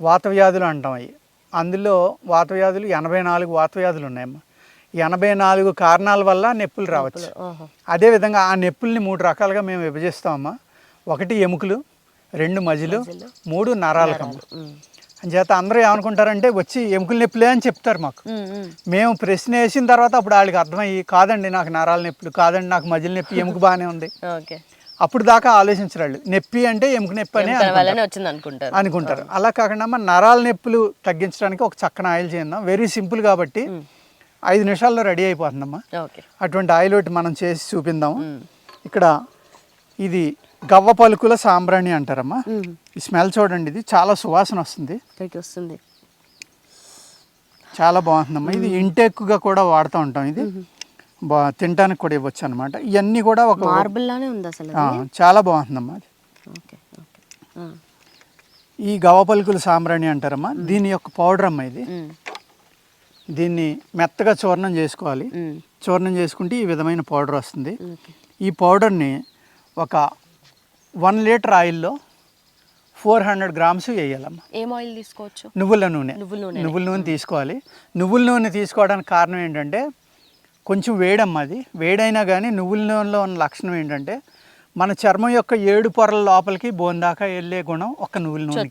వాత వ్యాధులు అంటాం అవి. అందులో వాత వ్యాధులు 84 వాత వ్యాధులు ఉన్నాయమ్మా. 84 కారణాల వల్ల నొప్పులు రావచ్చు. అదేవిధంగా ఆ నొప్పుల్ని 3 రకాలుగా మేము విభజిస్తామమ్మా. 1 ఎముకలు, 2 మజిలు, 3 నరాలకమ్మ. అంచేత అందరూ ఏమనుకుంటారంటే వచ్చి ఎముకల నొప్పులే అని చెప్తారు మాకు. మేము ప్రశ్న వేసిన తర్వాత అప్పుడు వాళ్ళకి అర్థమయ్యి, కాదండి నాకు నరాల నొప్పులు, కాదండి నాకు మజిల్ నొప్పి, ఎముక బాగానే ఉంది. అప్పుడు దాకా ఆలోచించరు వాళ్ళు. నొప్పి అంటే ఎముక నొప్పి అని అనుకుంటారు. అలా కాకుండా నరాల నొప్పులు తగ్గించడానికి ఒక చక్కని ఆయిల్ చేద్దాం. వెరీ సింపుల్ కాబట్టి 5 నిమిషాల్లో రెడీ అయిపోతుందమ్మా. అటువంటి ఆయిల్ ఒకటి మనం చేసి చూపిందాము. ఇక్కడ ఇది గవ్వ పలుకుల సాంబ్రాణి అంటారమ్మా. ఈ స్మెల్ చూడండి, ఇది చాలా సువాసన వస్తుంది. చాలా బాగుంటుందమ్మా. ఇది ఇంటెక్గా కూడా వాడుతూ ఉంటాం. ఇది తినడానికి కూడా ఇవ్వచ్చు అనమాట. ఇవన్నీ కూడా ఒక చాలా బాగుంటుందమ్మా. ఈ గవ్వ పలుకుల సాంబ్రాణి అంటారమ్మా. దీని యొక్క పౌడర్ అమ్మా ఇది. దీన్ని మెత్తగా చూర్ణం చేసుకోవాలి. చూర్ణం చేసుకుంటే ఈ విధమైన పౌడర్ వస్తుంది. ఈ పౌడర్ని ఒక 1 లీటర్ ఆయిల్లో 400 గ్రామ్స్ వేయాలమ్మా. ఏం ఆయిల్ తీసుకోవచ్చు? నువ్వుల నూనె తీసుకోవాలి. నువ్వుల నూనె తీసుకోవడానికి కారణం ఏంటంటే కొంచెం వేడమ్మా. అది వేడైనా కానీ నువ్వుల నూనెలో ఉన్న లక్షణం ఏంటంటే మన చర్మం యొక్క 7 పొరల లోపలికి బోన్ దాకా వెళ్ళే గుణం ఒక్క నువ్వుల నూనెకి.